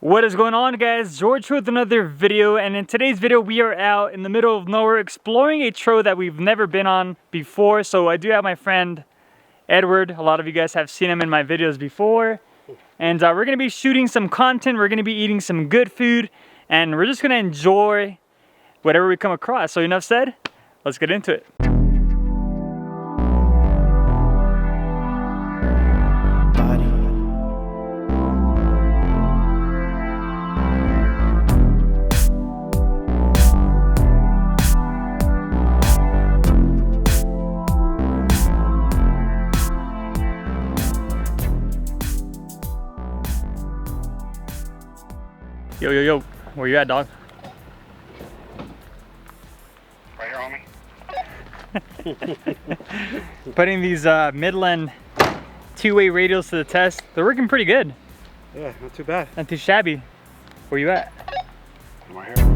What is going on, guys? George with another video, and in today's video we are out in the middle of nowhere exploring a trail that we've never been on before. So I do have my friend Edward. A lot of you guys have seen him in my videos before, and we're gonna be shooting some content. We're gonna be eating some good food, and we're just gonna enjoy whatever we come across. So enough said, let's get into it. Yo, where you at, dog? Right here, homie. Putting these Midland two-way radials to the test. They're working pretty good. Yeah, not too bad. Not too shabby. Where you at? I'm right here.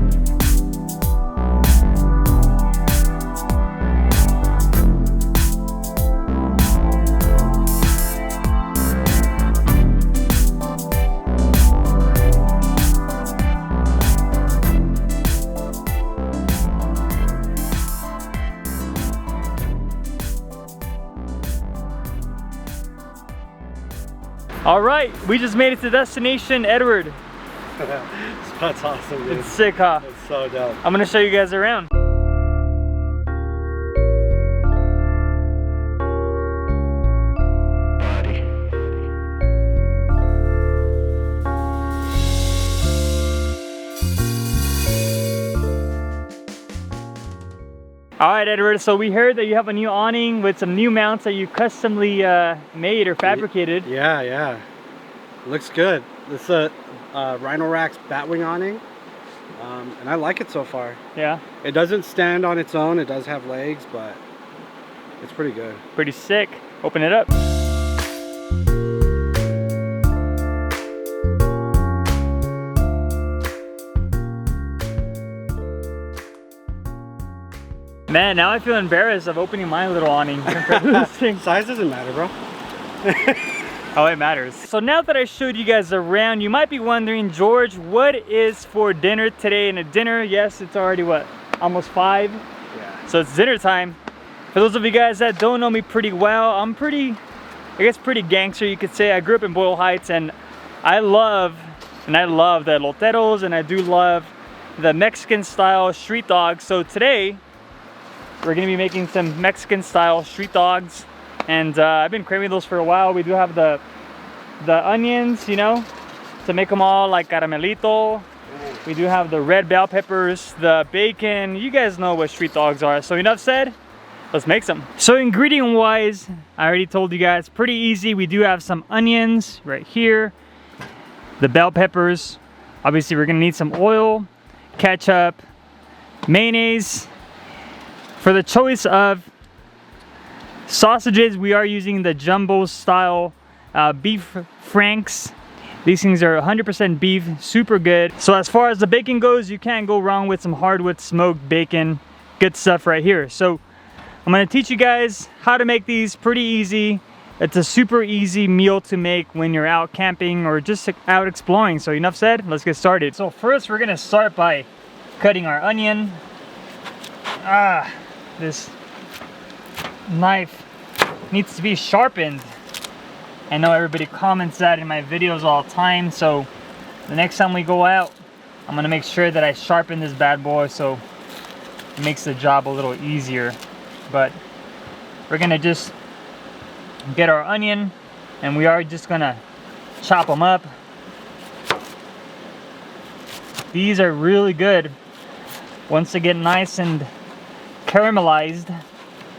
All right, we just made it to destination, Edward. That's awesome, dude. It's sick, huh? It's so dope. I'm gonna show you guys around. All right, Edward, so we heard that you have a new awning with some new mounts that you customly made or fabricated. Yeah. Looks good. This is a Rhino Rack's Batwing awning, and I like it so far. Yeah. It doesn't stand on its own. It does have legs, but it's pretty good. Pretty sick. Open it up. Man, now I feel embarrassed of opening my little awning compared to this thing. Size doesn't matter, bro. Oh, it matters. So now that I showed you guys around, you might be wondering, George, what is for dinner today? And a dinner, yes, it's already what? Almost 5? Yeah. So it's dinner time. For those of you guys that don't know me pretty well, I'm pretty gangster, you could say. I grew up in Boyle Heights, and I love the eloteros, and I do love the Mexican style street dogs. So today, we're gonna be making some Mexican style street dogs, and I've been craving those for a while. We do have the onions, you know, to make them all like caramelito. We do have the red bell peppers, the bacon. You guys know what street dogs are. So enough said, let's make some. So ingredient wise, I already told you guys, pretty easy. We do have some onions right here, the bell peppers. Obviously we're gonna need some oil, ketchup, mayonnaise. For the choice of sausages, we are using the jumbo style beef franks. These things are 100% beef, super good. So as far as the bacon goes, you can't go wrong with some hardwood smoked bacon. Good stuff right here. So I'm gonna teach you guys how to make these pretty easy. It's a super easy meal to make when you're out camping or just out exploring. So enough said, let's get started. So first we're gonna start by cutting our onion. This knife needs to be sharpened. I know everybody comments that in my videos all the time, so the next time we go out, I'm gonna make sure that I sharpen this bad boy so it makes the job a little easier. But we're gonna just get our onion, and we are just gonna chop them up. These are really good. Once they get nice and caramelized,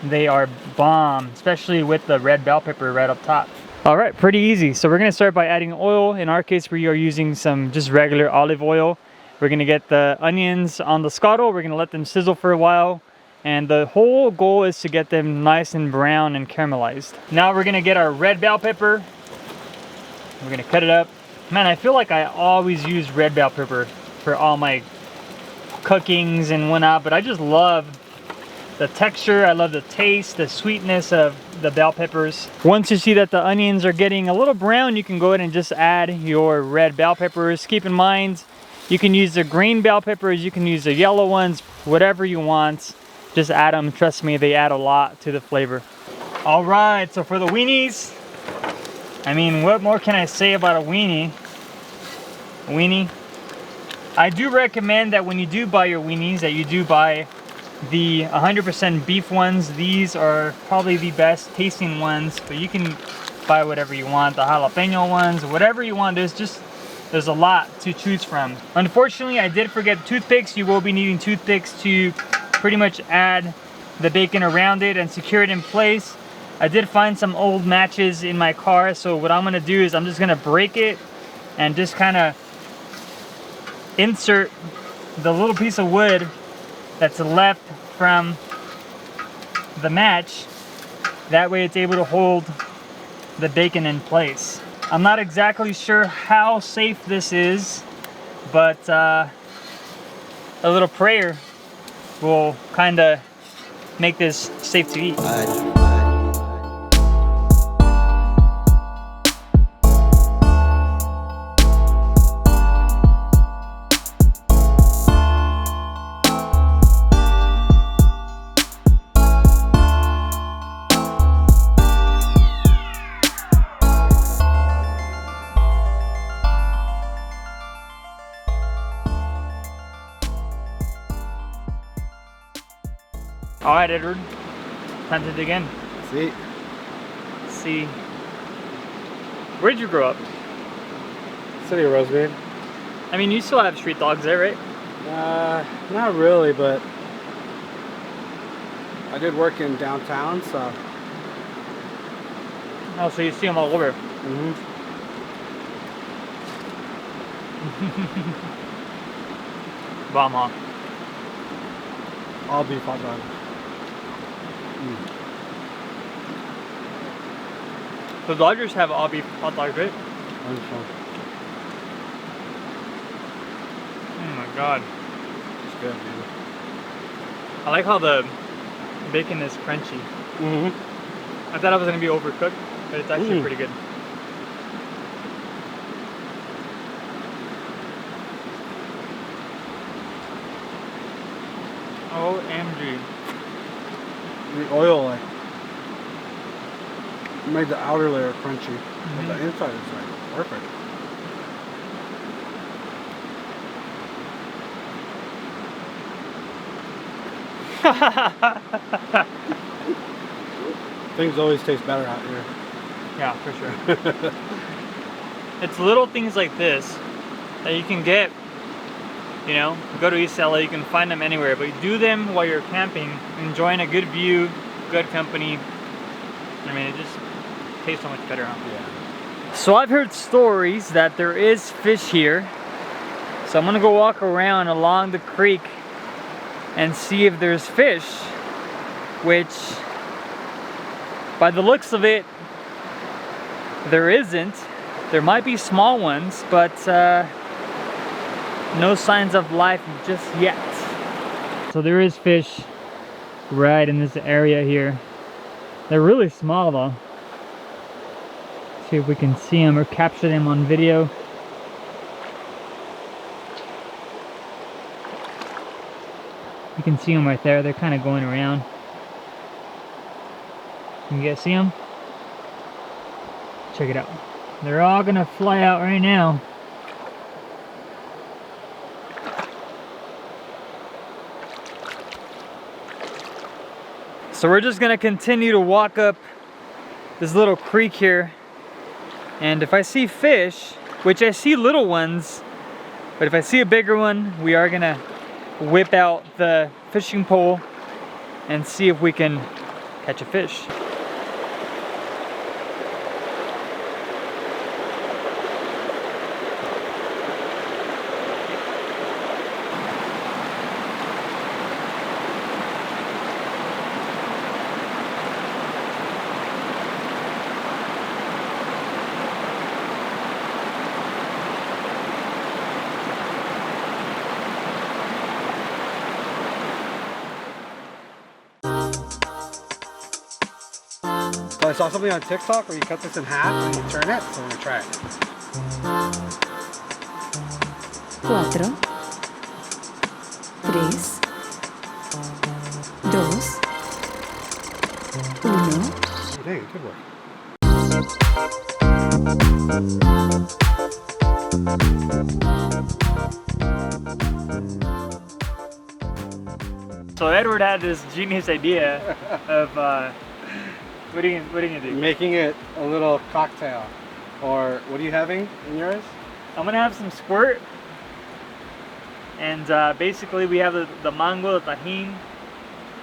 they are bomb, especially with the red bell pepper right up top. All right, pretty easy. So we're gonna start by adding oil. In our case, we are using some just regular olive oil. We're gonna get the onions on the Skottle. We're gonna let them sizzle for a while, and the whole goal is to get them nice and brown and caramelized. Now we're gonna get our red bell pepper. We're gonna cut it up. Man, I feel like I always use red bell pepper for all my cookings and whatnot, but I just love the texture, I love the taste, the sweetness of the bell peppers. Once you see that the onions are getting a little brown, you can go ahead and just add your red bell peppers. Keep in mind, you can use the green bell peppers, you can use the yellow ones, whatever you want. Just add them, trust me, they add a lot to the flavor. All right, so for the weenies, I mean, what more can I say about a weenie? I do recommend that when you do buy your weenies, that you do buy the 100% beef ones. These are probably the best tasting ones, but you can buy whatever you want. The jalapeno ones, whatever you want. There's a lot to choose from. Unfortunately, I did forget toothpicks. You will be needing toothpicks to pretty much add the bacon around it and secure it in place. I did find some old matches in my car, so what I'm gonna do is I'm just gonna break it and just kind of insert the little piece of wood that's left from the match. That way it's able to hold the bacon in place. I'm not exactly sure how safe this is, but a little prayer will kind of make this safe to eat. All right, Edward, time to dig in. See. Where did you grow up? City of Rosemead. I mean, you still have street dogs there, right? Not really, but I did work in downtown, so. Oh, so you see them all over. Mm-hmm. Bomb, huh? All beef hot dog. The Dodgers have all beef hot dogs, right? Wonderful. Oh my god. It's good, dude. I like how the bacon is crunchy. Mm-hmm. I thought it was going to be overcooked, but it's actually pretty good. OMG. The oil like made the outer layer crunchy, but the inside is like perfect. Things always taste better out here. Yeah, for sure. It's little things like this that you can get, you know, go to East LA, you can find them anywhere, but you do them while you're camping, enjoying a good view, good company. I mean, it just tastes so much better, huh? Yeah. So I've heard stories that there is fish here. So I'm gonna go walk around along the creek and see if there's fish, which by the looks of it, there isn't. There might be small ones, but no signs of life just yet. So there is fish right in this area here. They're really small though. See if we can see them or capture them on video. You can see them right there. They're kind of going around. Can you guys see them? Check it out. They're all gonna fly out right now. So we're just gonna continue to walk up this little creek here, and if I see fish, which I see little ones, but if I see a bigger one, we are gonna whip out the fishing pole and see if we can catch a fish. So I saw something on TikTok where you cut this in half and you turn it, so I'm gonna try it. 4, 3, 2, 1. Dang, good work. So Edward had this genius idea of what are you gonna do? Making it a little cocktail. Or what are you having in yours? I'm gonna have some squirt, and basically we have the mango, the tajin.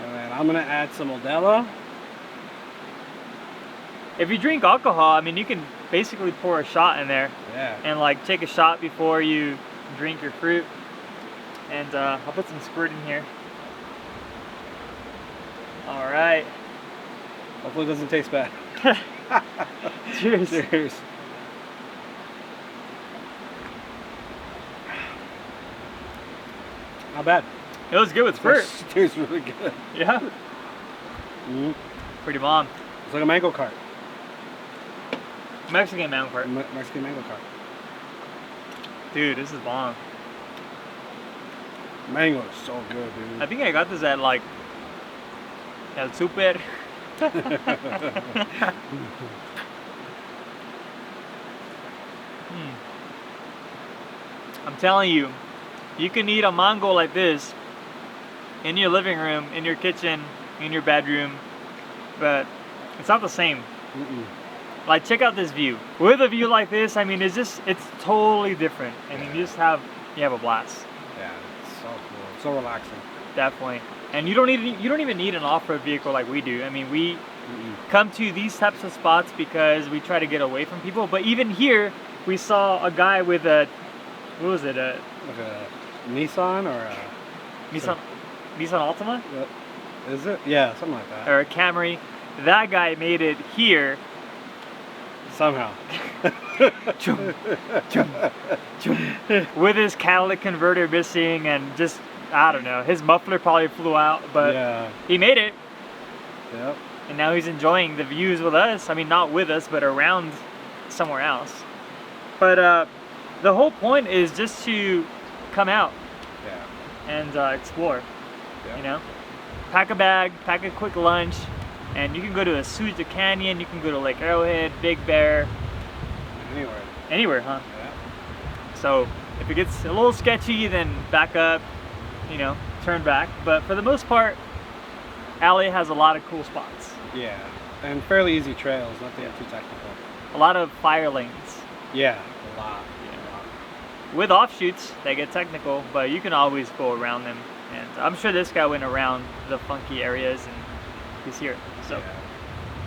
And then I'm gonna add some Modelo. If you drink alcohol, I mean, you can basically pour a shot in there. Yeah. And like take a shot before you drink your fruit. And I'll put some squirt in here. All right. Hopefully it doesn't taste bad. Cheers. Cheers. Not bad. It was good with squirt. It tastes really good. Yeah. Mm-hmm. Pretty bomb. It's like a mango cart. Mexican mango cart. Mexican mango cart. Dude, this is bomb. Mango is so good, dude. I think I got this at like El Super. I'm telling you, you can eat a mango like this in your living room, in your kitchen, in your bedroom, but it's not the same. Mm-mm. Like, check out this view. With a view like this, I mean, it's totally different. I mean, you have a blast. Yeah, it's so cool. It's so relaxing. Definitely. And you don't even need an off-road vehicle like we do. I mean, we come to these types of spots because we try to get away from people. But even here, we saw a guy with a, what was it? Like a Nissan or a Nissan Altima? Is it? Yeah, something like that. Or a Camry. That guy made it here. Somehow. Chum, chum, chum. With his catalytic converter missing and just, I don't know, his muffler probably flew out, but yeah. He made it. Yep. And now he's enjoying the views with us. I mean, not with us, but around somewhere else. But the whole point is just to come out and explore. Yeah. You know, pack a bag, pack a quick lunch, and you can go to a Suja Canyon. You can go to Lake Arrowhead, Big Bear. Anywhere, huh? Yeah. So if it gets a little sketchy, then back up. You know, turn back. But for the most part, LA has a lot of cool spots. Yeah, and fairly easy trails, nothing too technical. A lot of fire lanes. Yeah, a lot. With offshoots, they get technical, but you can always go around them. And I'm sure this guy went around the funky areas and he's here. So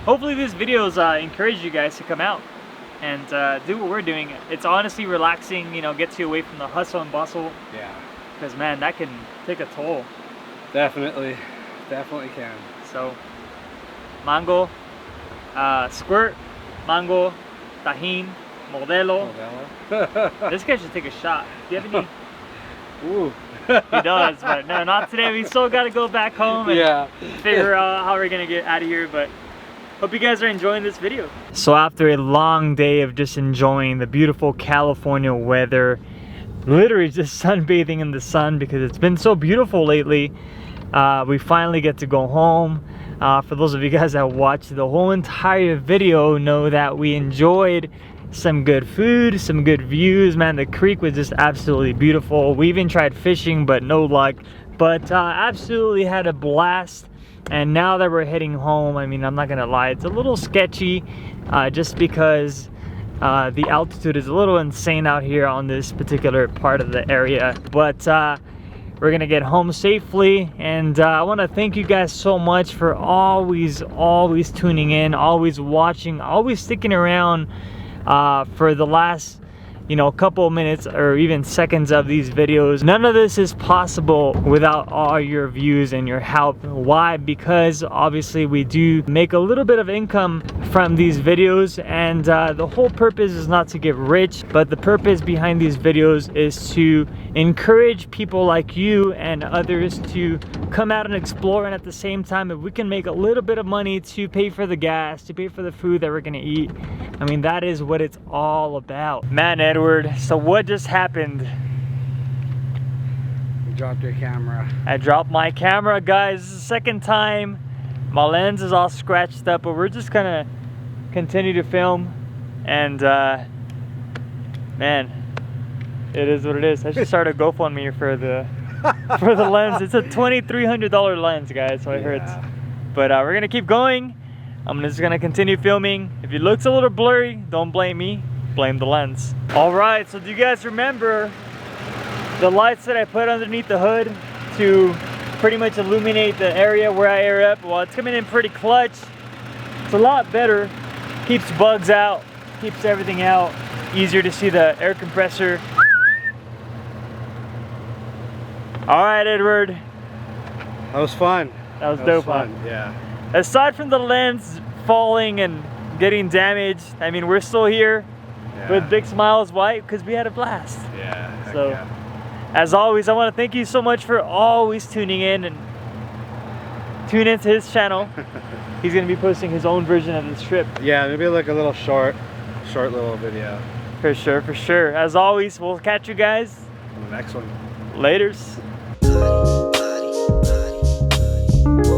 hopefully these videos encourage you guys to come out and do what we're doing. It's honestly relaxing, you know, gets you away from the hustle and bustle. Yeah. Because man, that can take a toll. Definitely can. So, mango, squirt, mango, tajin, Modelo. This guy should take a shot. Do you have any? Ooh. He does, but no, not today. We still got to go back home and figure out how we're gonna get out of here. But hope you guys are enjoying this video. So after a long day of just enjoying the beautiful California weather, literally just sunbathing in the sun because it's been so beautiful lately, we finally get to go home. For those of you guys that watched the whole entire video know that we enjoyed some good food, some good views. Man, the creek was just absolutely beautiful. We even tried fishing, but no luck. But absolutely had a blast. And now that we're heading home, I mean, I'm not gonna lie, it's a little sketchy just because the altitude is a little insane out here on this particular part of the area. But we're gonna get home safely, and I want to thank you guys so much for always tuning in, always watching, always sticking around for the last, you know, couple of minutes or even seconds of these videos. None of this is possible without all your views and your help. Why? Because obviously we do make a little bit of income from these videos, and the whole purpose is not to get rich, but the purpose behind these videos is to encourage people like you and others to come out and explore, and at the same time, if we can make a little bit of money to pay for the gas, to pay for the food that we're gonna eat, I mean, that is what it's all about. Man, Edward, so what just happened? You dropped your camera. I dropped my camera, guys. This is the second time. My lens is all scratched up, but we're just gonna continue to film, and man, it is what it is. I should start a GoFundMe for the lens. It's a $2,300 lens, guys, so it hurts. But we're gonna keep going. I'm just gonna continue filming. If it looks a little blurry, don't blame me, blame the lens. All right, so do you guys remember the lights that I put underneath the hood to pretty much illuminate the area where I air up? Well, it's coming in pretty clutch. It's a lot better. Keeps bugs out, keeps everything out. Easier to see the air compressor. All right, Edward. That was fun. That was dope, fun. huh? Yeah. Aside from the lens falling and getting damaged, I mean, we're still here with big smiles, why? Because we had a blast. Yeah. So, as always, I want to thank you so much for always tuning in and tune into his channel. He's going to be posting his own version of this trip. Yeah, maybe like a little short little video. For sure, for sure. As always, we'll catch you guys On the next one. laters. Body, body, body.